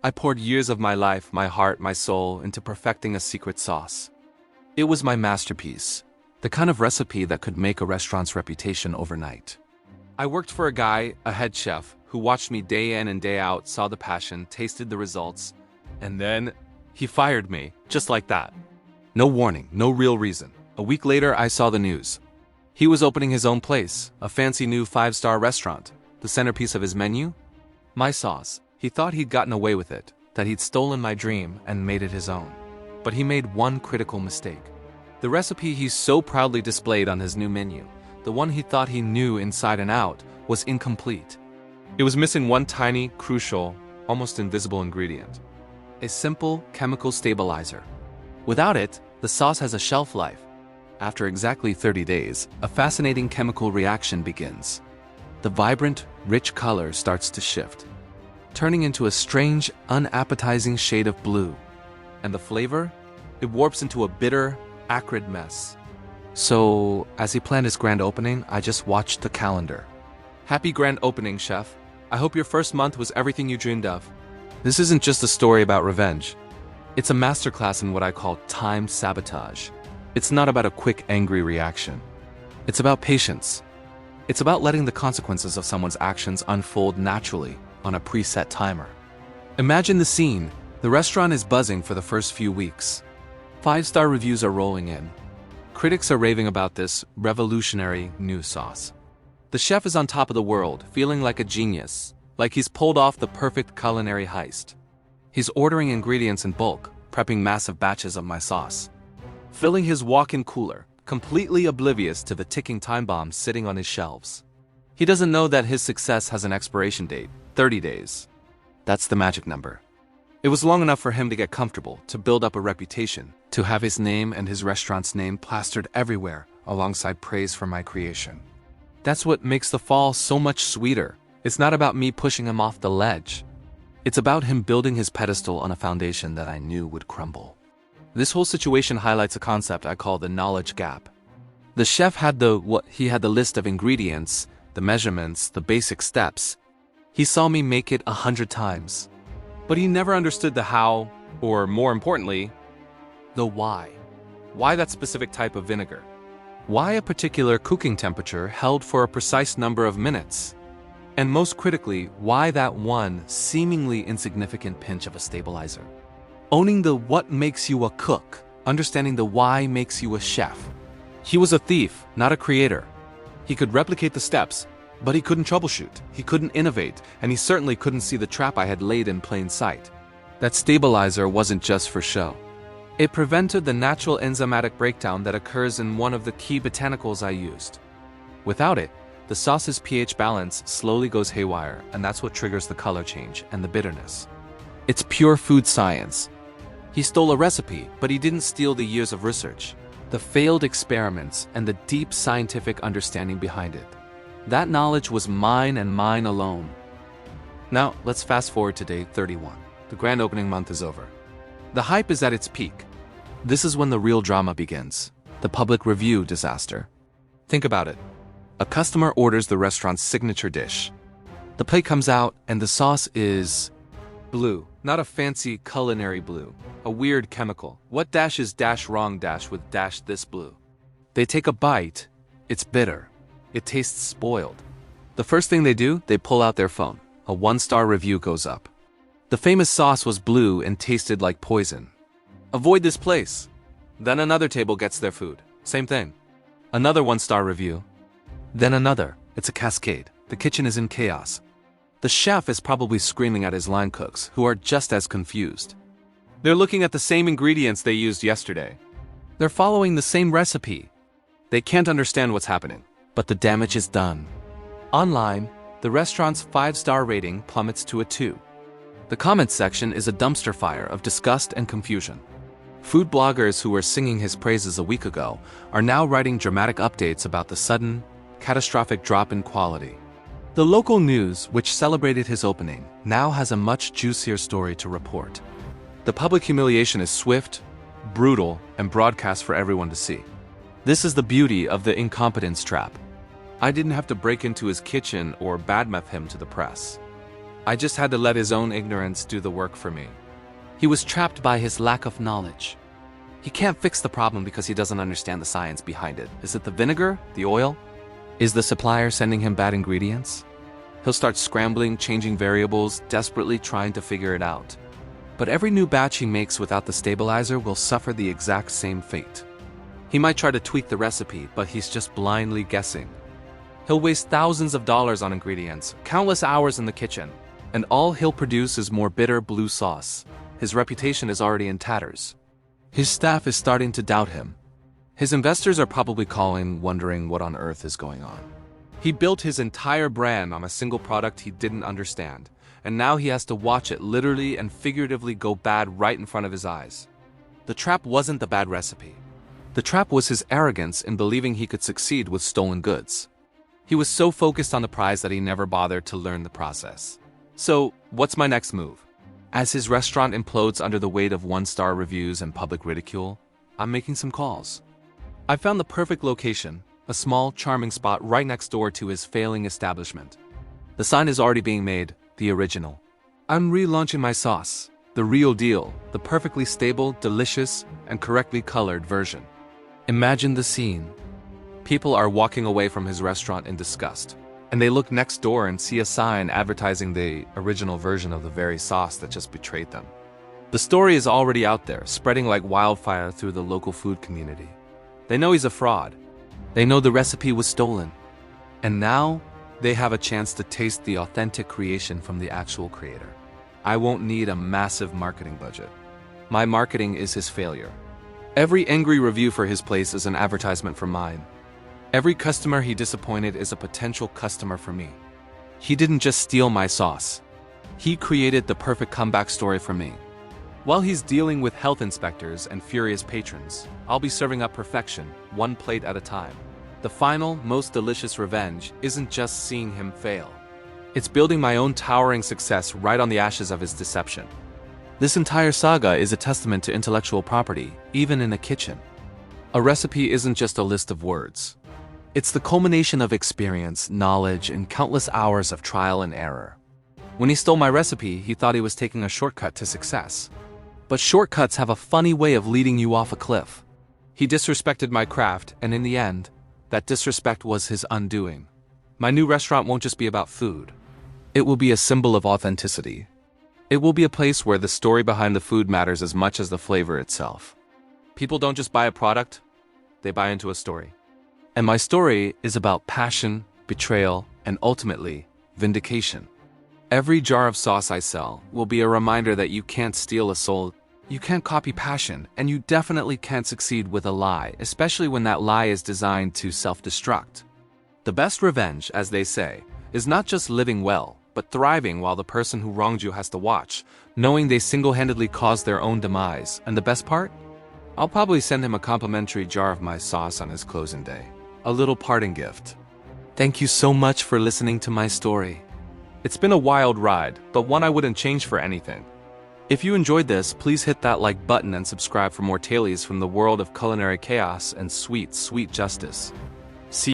I poured years of my life, my heart, my soul into perfecting a secret sauce. It was my masterpiece, the kind of recipe that could make a restaurant's reputation overnight. I worked for a guy, a head chef, who watched me day in and day out, saw the passion, tasted the results, and then he fired me, just like that. No warning, no real reason. A week later, I saw the news. He was opening his own place, a fancy new 5-star restaurant. The centerpiece of his menu? My sauce. He thought he'd gotten away with it, that he'd stolen my dream and made it his own. But he made one critical mistake. The recipe he so proudly displayed on his new menu, the one he thought he knew inside and out, was incomplete. It was missing one tiny, crucial, almost invisible ingredient. A simple chemical stabilizer. Without it, the sauce has a shelf life. After exactly 30 days, a fascinating chemical reaction begins. The vibrant, rich color starts to shift, turning into a strange, unappetizing shade of blue. And the flavor? It warps into a bitter, acrid mess. So, as he planned his grand opening, I just watched the calendar. Happy grand opening, chef. I hope your first month was everything you dreamed of. This isn't just a story about revenge. It's a masterclass in what I call time sabotage. It's not about a quick, angry reaction. It's about patience. It's about letting the consequences of someone's actions unfold naturally on a preset timer. Imagine the scene. The restaurant is buzzing for the first few weeks. 5-star reviews are rolling in. Critics are raving about this revolutionary new sauce. The chef is on top of the world, feeling like a genius, like he's pulled off the perfect culinary heist. He's ordering ingredients in bulk, prepping massive batches of my sauce, filling his walk-in cooler, completely oblivious to the ticking time bomb sitting on his shelves. He doesn't know that his success has an expiration date, 30 days. That's the magic number. It was long enough for him to get comfortable, to build up a reputation, to have his name and his restaurant's name plastered everywhere alongside praise for my creation. That's what makes the fall so much sweeter. It's not about me pushing him off the ledge. It's about him building his pedestal on a foundation that I knew would crumble. This whole situation highlights a concept I call the knowledge gap. The chef had the list of ingredients, the measurements, the basic steps. He saw me make it 100 times. But he never understood the how, or more importantly, the why. Why that specific type of vinegar? Why a particular cooking temperature held for a precise number of minutes? And most critically, why that one seemingly insignificant pinch of a stabilizer? Owning the what makes you a cook, understanding the why makes you a chef. He was a thief, not a creator. He could replicate the steps, but he couldn't troubleshoot, he couldn't innovate, and he certainly couldn't see the trap I had laid in plain sight. That stabilizer wasn't just for show. It prevented the natural enzymatic breakdown that occurs in one of the key botanicals I used. Without it, the sauce's pH balance slowly goes haywire, and that's what triggers the color change and the bitterness. It's pure food science. He stole a recipe, but he didn't steal the years of research, the failed experiments, and the deep scientific understanding behind it. That knowledge was mine and mine alone. Now, let's fast forward to day 31. The grand opening month is over. The hype is at its peak. This is when the real drama begins. The public review disaster. Think about it. A customer orders the restaurant's signature dish. The plate comes out and the sauce is blue. Not a fancy culinary blue. A weird chemical. What dash is dash wrong dash with dash this blue? They take a bite. It's bitter. It tastes spoiled. The first thing they do, they pull out their phone. A 1-star review goes up. The famous sauce was blue and tasted like poison. Avoid this place. Then another table gets their food. Same thing. Another 1-star review. Then another. It's a cascade. The kitchen is in chaos. The chef is probably screaming at his line cooks, who are just as confused. They're looking at the same ingredients they used yesterday. They're following the same recipe. They can't understand what's happening, but the damage is done. Online, the restaurant's 5-star rating plummets to a 2. The comments section is a dumpster fire of disgust and confusion. Food bloggers who were singing his praises a week ago are now writing dramatic updates about the sudden, catastrophic drop in quality. The local news, which celebrated his opening, now has a much juicier story to report. The public humiliation is swift, brutal, and broadcast for everyone to see. This is the beauty of the incompetence trap. I didn't have to break into his kitchen or badmouth him to the press. I just had to let his own ignorance do the work for me. He was trapped by his lack of knowledge. He can't fix the problem because he doesn't understand the science behind it. Is it the vinegar? The oil? Is the supplier sending him bad ingredients? He'll start scrambling, changing variables, desperately trying to figure it out. But every new batch he makes without the stabilizer will suffer the exact same fate. He might try to tweak the recipe, but he's just blindly guessing. He'll waste thousands of dollars on ingredients, countless hours in the kitchen, and all he'll produce is more bitter blue sauce. His reputation is already in tatters. His staff is starting to doubt him. His investors are probably calling, wondering what on earth is going on. He built his entire brand on a single product he didn't understand, and now he has to watch it literally and figuratively go bad right in front of his eyes. The trap wasn't the bad recipe. The trap was his arrogance in believing he could succeed with stolen goods. He was so focused on the prize that he never bothered to learn the process. So, what's my next move? As his restaurant implodes under the weight of one-star reviews and public ridicule, I'm making some calls. I found the perfect location, a small, charming spot right next door to his failing establishment. The sign is already being made, the original. I'm relaunching my sauce, the real deal, the perfectly stable, delicious, and correctly colored version. Imagine the scene. People are walking away from his restaurant in disgust, and they look next door and see a sign advertising the original version of the very sauce that just betrayed them. The story is already out there, spreading like wildfire through the local food community. They know he's a fraud. They know the recipe was stolen. And now, they have a chance to taste the authentic creation from the actual creator. I won't need a massive marketing budget. My marketing is his failure. Every angry review for his place is an advertisement for mine. Every customer he disappointed is a potential customer for me. He didn't just steal my sauce. He created the perfect comeback story for me. While he's dealing with health inspectors and furious patrons, I'll be serving up perfection, one plate at a time. The final, most delicious revenge isn't just seeing him fail. It's building my own towering success right on the ashes of his deception. This entire saga is a testament to intellectual property, even in a kitchen. A recipe isn't just a list of words. It's the culmination of experience, knowledge, and countless hours of trial and error. When he stole my recipe, he thought he was taking a shortcut to success. But shortcuts have a funny way of leading you off a cliff. He disrespected my craft, and in the end, that disrespect was his undoing. My new restaurant won't just be about food. It will be a symbol of authenticity. It will be a place where the story behind the food matters as much as the flavor itself. People don't just buy a product, they buy into a story. And my story is about passion, betrayal, and ultimately, vindication. Every jar of sauce I sell will be a reminder that you can't steal a soul, you can't copy passion, and you definitely can't succeed with a lie, especially when that lie is designed to self-destruct. The best revenge, as they say, is not just living well, but thriving while the person who wronged you has to watch, knowing they single-handedly caused their own demise. And the best part? I'll probably send him a complimentary jar of my sauce on his closing day. A little parting gift. Thank you so much for listening to my story. It's been a wild ride, but one I wouldn't change for anything. If you enjoyed this, please hit that like button and subscribe for more tales from the world of culinary chaos and sweet, sweet justice.